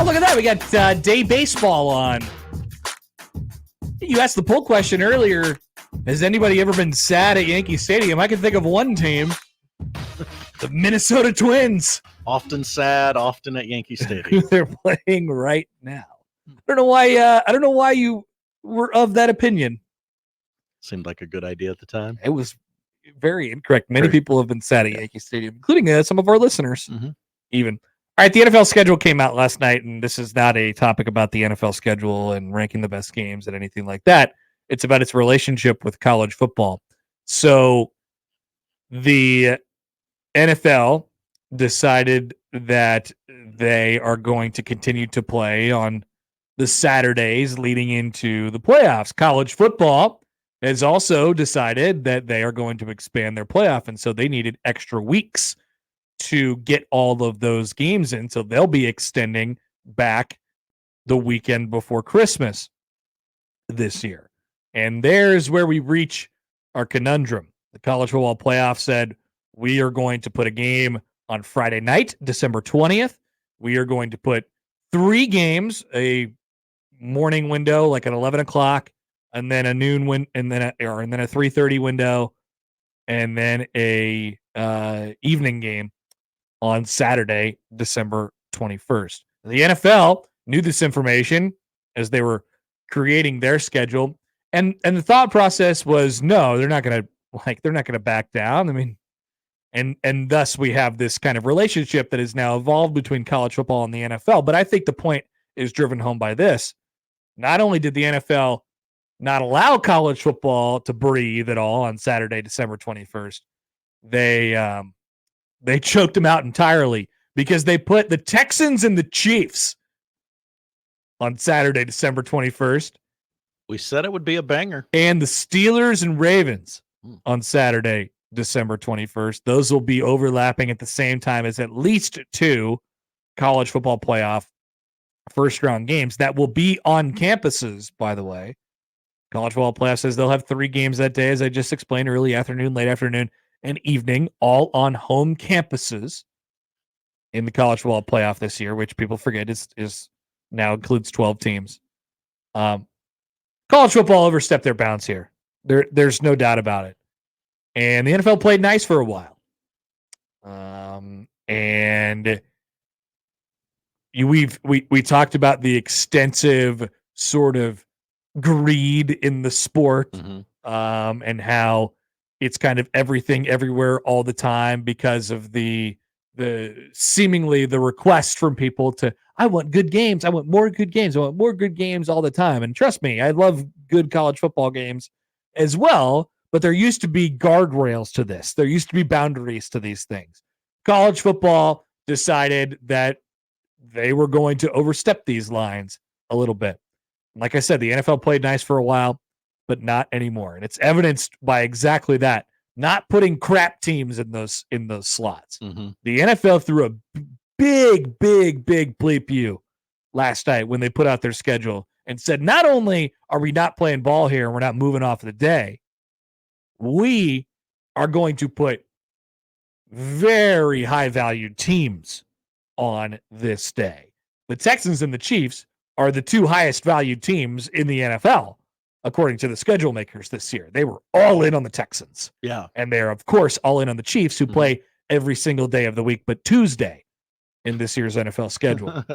look at that. We got day baseball on. You asked the poll question earlier. Has anybody ever been sad at Yankee Stadium? I can think of one team. The Minnesota Twins. Often sad, often at Yankee Stadium. They're playing right now. I don't know why you were of that opinion. Seemed like a good idea at the time. It was very incorrect. Many people have been sad at Yankee Stadium, including some of our listeners. Mm-hmm. Even. All right, the NFL schedule came out last night, and this is not a topic about the NFL schedule and ranking the best games and anything like that. It's about its relationship with college football. So the NFL decided that they are going to continue to play on the Saturdays leading into the playoffs. College football has also decided that they are going to expand their playoff, and so they needed extra weeks to get all of those games in. So they'll be extending back the weekend before Christmas this year. And there's where we reach our conundrum. The college football playoff said, we are going to put a game on Friday night, December 20th. We are going to put 3 games, a morning window, like at 11 o'clock, and then a noon and then a 3:30 window, and then a evening game on Saturday, December 21st. The NFL knew this information as they were creating their schedule, and the thought process was, no, they're not going to back down. I mean, and thus we have this kind of relationship that is now evolved between college football and the NFL. But I think the point is driven home by this. Not only did the NFL not allow college football to breathe at all on Saturday, December 21st, they choked them out entirely because they put the Texans and the Chiefs on Saturday, December 21st. We said it would be a banger. And the Steelers and Ravens on Saturday, December 21st. Those will be overlapping at the same time as at least 2 college football playoff first-round games that will be on campuses, by the way. College football playoff says they'll have 3 games that day, as I just explained, early afternoon, late afternoon, and evening, all on home campuses in the college football playoff this year, which people forget is now includes 12 teams. College football overstepped their bounds here. There's no doubt about it. And the NFL played nice for a while. And we talked about the extensive sort of greed in the sport, and how it's kind of everything everywhere all the time because of the seemingly the request from people to, I want good games. I want more good games. I want more good games all the time. And trust me, I love good college football games as well, but there used to be guardrails to this. There used to be boundaries to these things. College football decided that they were going to overstep these lines a little bit. Like I said, the NFL played nice for a while, but not anymore. And it's evidenced by exactly that. Not putting crap teams in those slots. Mm-hmm. The NFL threw a big bleep you last night when they put out their schedule and said, not only are we not playing ball here and we're not moving off of the day, we are going to put very high-valued teams on this day. The Texans and the Chiefs are the 2 highest-valued teams in the NFL, according to the schedule makers this year. They were all in on the Texans. Yeah. And they're, of course, all in on the Chiefs, who play every single day of the week, but Tuesday in this year's NFL schedule.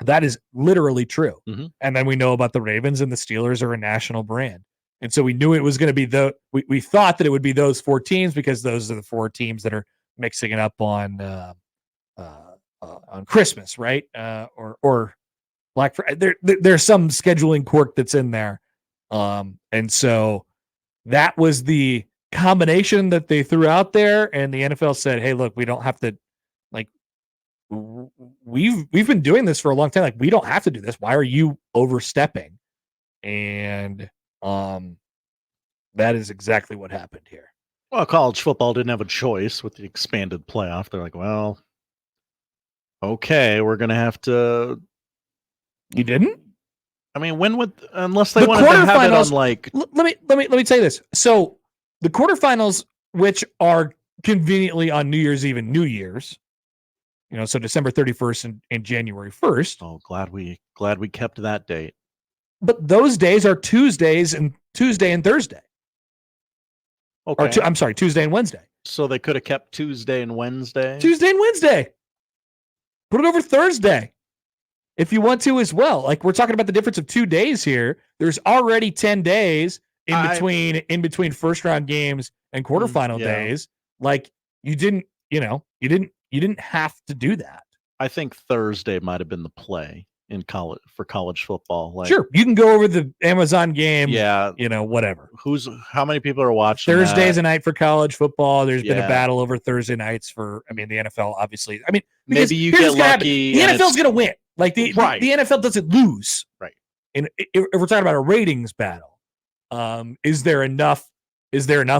That is literally true. Mm-hmm. And then we know about the Ravens, and the Steelers are a national brand. And so we knew it was going to be we thought that it would be those 4 teams because those are the 4 teams that are mixing it up on Christmas, right? Or Black Friday. There's some scheduling quirk that's in there. And so that was the combination that they threw out there, and the NFL said, hey, look, we don't have to, like, we've been doing this for a long time. Like, we don't have to do this. Why are you overstepping? And that is exactly what happened here. Well, college football didn't have a choice with the expanded playoff. They're like, well, okay, we're going to have to. You didn't? I mean, unless they wanted to have it on, like. Let me tell you this. So the quarterfinals, which are conveniently on New Year's Eve and New Year's, So December 31st and January 1st. Oh, glad we kept that date. But those days are Tuesday and Thursday. Okay. I'm sorry, Tuesday and Wednesday. So they could have kept Tuesday and Wednesday. Tuesday and Wednesday. Put it over Thursday if you want to as well. Like, we're talking about the difference of 2 days here. There's already 10 days in between first round games and quarterfinal days. Like, you didn't have to do that. I think Thursday might have been the play in college for college football. Like, sure, you can go over the Amazon game. Yeah, whatever. How many people are watching? Thursday's a night for college football. There's been a battle over Thursday nights for. The NFL, obviously. Maybe you get lucky. The NFL's going to win. Like the NFL doesn't lose. Right. And if we're talking about a ratings battle, is there enough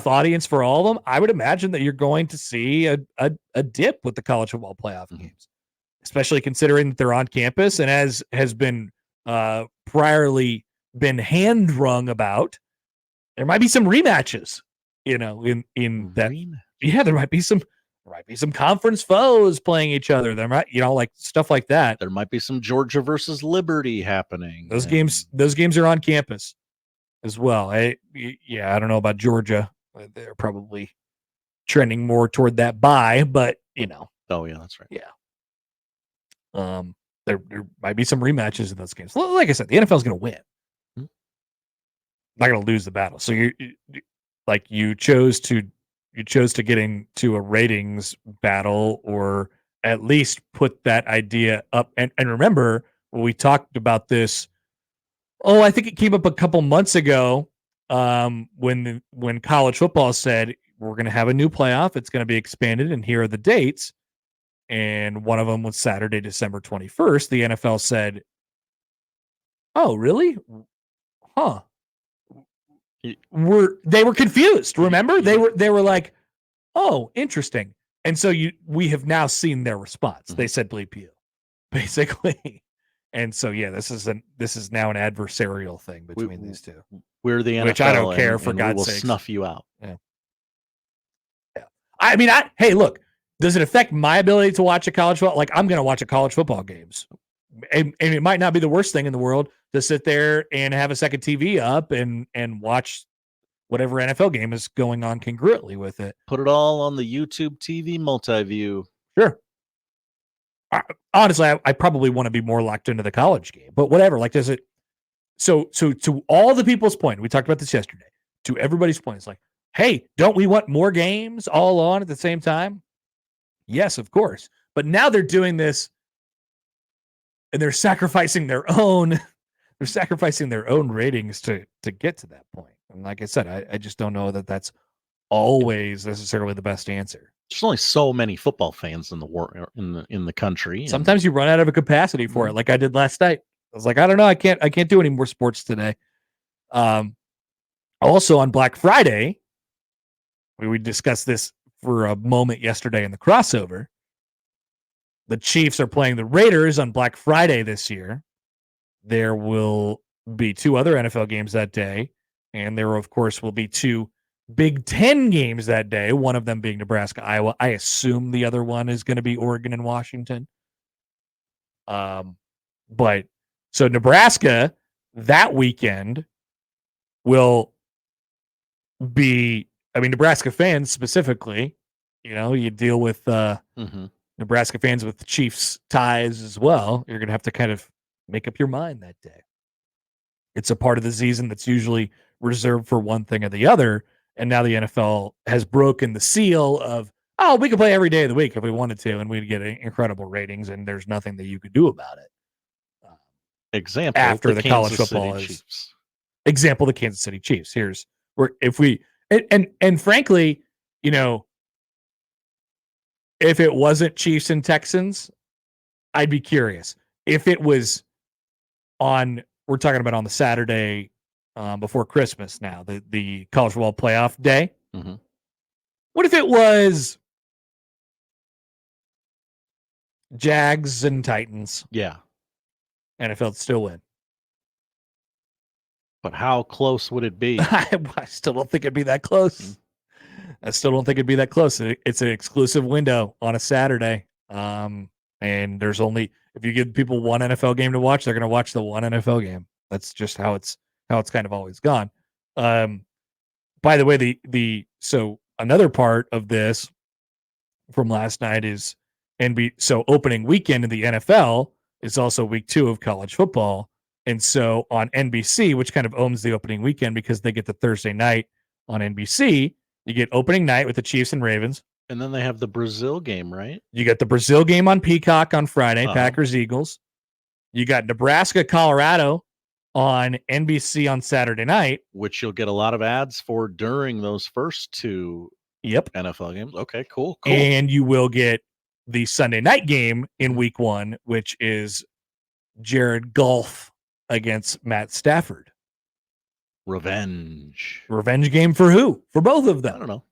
audience for all of them? I would imagine that you're going to see a dip with the college football playoff games, especially considering that they're on campus and as has been priorly been hand wrung about. There might be some rematches, in that. Yeah, there might be some conference foes playing each other. There might, like stuff like that. There might be some Georgia versus Liberty happening. Those games are on campus as well. I don't know about Georgia. They're probably trending more toward that bye, but Oh yeah, that's right. Yeah. There might be some rematches in those games. Like I said, the NFL is going to win. Not going to lose the battle. So you chose to get into a ratings battle, or at least put that idea up. And remember, when we talked about this, I think it came up a couple months ago, when college football said we're going to have a new playoff. It's going to be expanded, and here are the dates. And one of them was Saturday, December 21st. The NFL said, "Oh, really? Huh." They were confused. Remember, they were like, "Oh, interesting." And so we have now seen their response. They said bleep you, basically. And so this is now an adversarial thing between these two. We're the NFL, which I don't care, for God's sake. We'll snuff you out. Yeah. Hey, look, does it affect my ability to watch a college football? Like, I'm going to watch a college football games, and it might not be the worst thing in the world to sit there and have a second TV up and watch whatever NFL game is going on congruently with it. Put it all on the YouTube TV multi-view. Sure. Honestly, I probably want to be more locked into the college game, but whatever. Like, does it? So to all the people's point, we talked about this yesterday. To everybody's point, it's like, hey, don't we want more games all on at the same time? Yes, of course. But now they're doing this, and they're sacrificing their own. They're sacrificing their own ratings to get to that point. And like I said, I just don't know that that's always necessarily the best answer. There's only so many football fans in the war in the country. Sometimes you run out of a capacity for it, like I did last night. I was like, I don't know, I can't do any more sports today. Also on Black Friday, we discussed this for a moment yesterday in the crossover. The Chiefs are playing the Raiders on Black Friday this year. There will be 2 other NFL games that day, and there, of course, will be 2 Big Ten games that day, one of them being Nebraska, Iowa. I assume the other one is going to be Oregon and Washington. But so Nebraska that weekend will be, Nebraska fans specifically, you deal with Nebraska fans with Chiefs ties as well. You're going to have to kind of make up your mind that day. It's a part of the season that's usually reserved for one thing or the other. And now the NFL has broken the seal of, we could play every day of the week if we wanted to, and we'd get incredible ratings, and there's nothing that you could do about it. Example, after the college football is example, the Kansas City Chiefs. Here's where if we and frankly, if it wasn't Chiefs and Texans, I'd be curious. If it was we're talking about on the Saturday before Christmas now, the college football playoff day. Mm-hmm. What if it was Jags and Titans? Yeah. NFL would still win. But how close would it be? I still don't think it'd be that close. Mm-hmm. I still don't think it'd be that close. It's an exclusive window on a Saturday. And there's only, if you give people one NFL game to watch, they're going to watch the one NFL game. That's just how it's kind of always gone. By the way, so another part of this from last night is so opening weekend in the NFL is also week 2 of college football. And so on NBC, which kind of owns the opening weekend because they get the Thursday night on NBC, you get opening night with the Chiefs and Ravens. And then they have the Brazil game, right? You got the Brazil game on Peacock on Friday, Packers, Eagles. You got Nebraska, Colorado on NBC on Saturday night. Which you'll get a lot of ads for during those first 2 NFL games. Okay, cool. And you will get the Sunday night game in week 1, which is Jared Goff against Matt Stafford. Revenge game for who? For both of them. I don't know.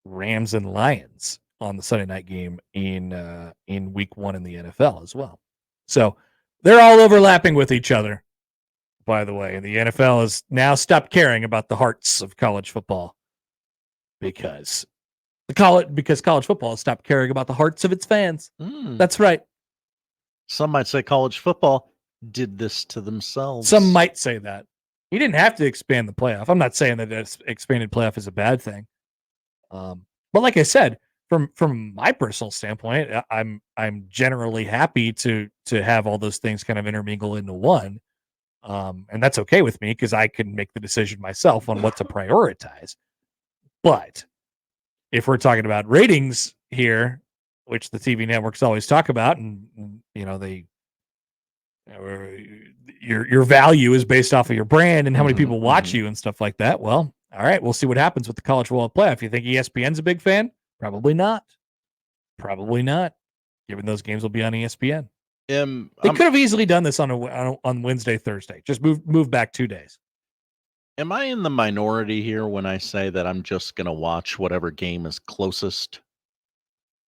Rams and Lions on the Sunday night game in week 1 in the NFL as well. So they're all overlapping with each other, by the way. And the NFL has now stopped caring about the hearts of college football because college football has stopped caring about the hearts of its fans. That's right. Some might say college football did this to themselves. Some might say that. You didn't have to expand the playoff. I'm not saying that expanded playoff is a bad thing. But like I said, from my personal standpoint, I'm generally happy to have all those things kind of intermingle into one. And that's okay with me because I can make the decision myself on what to prioritize. But if we're talking about ratings here, which the TV networks always talk about, and your value is based off of your brand and how many people watch you and stuff like that. Well, all right, we'll see what happens with the college football playoff. You think ESPN's a big fan? Probably not. Given those games will be on ESPN. They could have easily done this on Wednesday, Thursday. Just move back 2 days. Am I in the minority here when I say that I'm just going to watch whatever game is closest?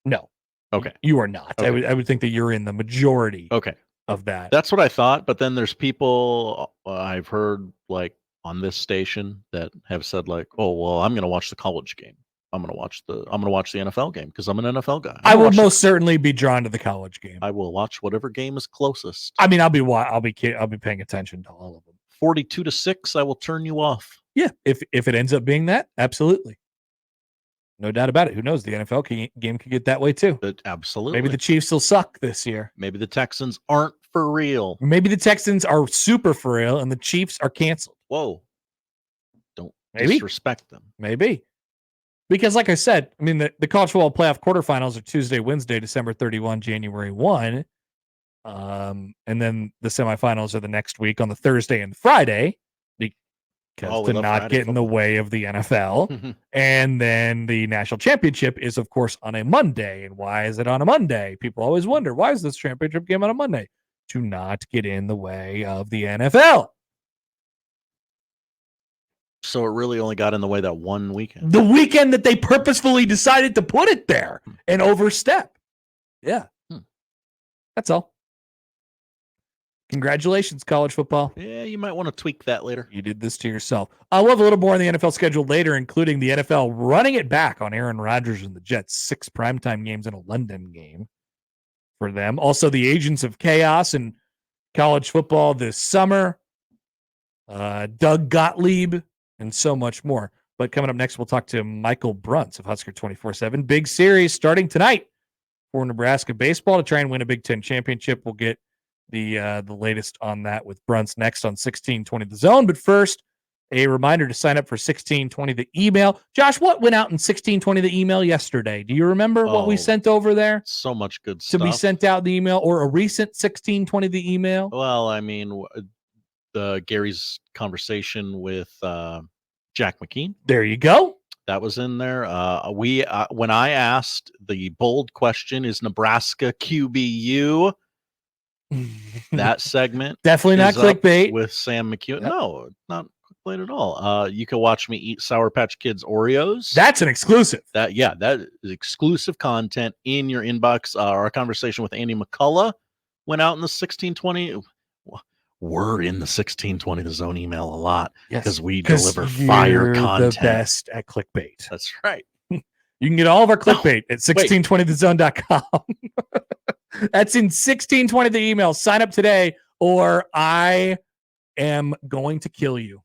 No. Okay. You are not. Okay. I would think that you're in the majority of that. That's what I thought, but then there's people I've heard like on this station that have said like, "Oh, well, I'm going to watch the college game. I'm going to watch the NFL game because I'm an NFL guy." I will most certainly be drawn to the college game. I will watch whatever game is closest. I mean, I'll be paying attention to all of them. 42-6, I will turn you off. Yeah, if it ends up being that, absolutely. No doubt about it. Who knows? The NFL game could get that way too. Absolutely. Maybe the Chiefs will suck this year. Maybe the Texans aren't for real. Maybe the Texans are super for real and the Chiefs are canceled. Whoa. Don't disrespect them. Maybe. Because like I said, I mean, the college football playoff quarterfinals are Tuesday, Wednesday, December 31, January 1. And then the semifinals are the next week on the Thursday and Friday. Because to not get in the way of the NFL. And then the national championship is, of course, on a Monday. And why is it on a Monday? People always wonder, why is this championship game on a Monday? To not get in the way of the NFL. So it really only got in the way that one weekend. The weekend that they purposefully decided to put it there and overstep. Yeah. That's all. Congratulations, college football. Yeah, you might want to tweak that later. You did this to yourself. We'll have a little more on the NFL schedule later, including the NFL running it back on Aaron Rodgers and the Jets. 6 primetime games in a London game for them. Also, the Agents of Chaos in college football this summer. Doug Gottlieb and so much more. But coming up next, we'll talk to Michael Bruntz of Husker 24/7. Big series starting tonight for Nebraska baseball to try and win a Big Ten championship. We'll get the latest on that with Bruntz next on 1620 The Zone. But first, a reminder to sign up for 1620 The Email. Josh, what went out in 1620 The Email yesterday? Do you remember what we sent over there? So much good stuff. To be sent out the email or a recent 1620 The Email? Well, I mean, Gary's conversation with Jack McKean. There you go. That was in there. When I asked the bold question, is Nebraska QBU? That segment definitely not clickbait with Sam McEwen. Yep. No, not clickbait at all. You can watch me eat Sour Patch Kids Oreos. That's an exclusive. That is exclusive content in your inbox. Our conversation with Andy McCullough went out in the 1620. We're in the 1620 The Zone email a lot because we deliver fire content. The best at clickbait. That's right. You can get all of our clickbait at 1620thezone.com. That's in 1620 the email. Sign up today, or I am going to kill you.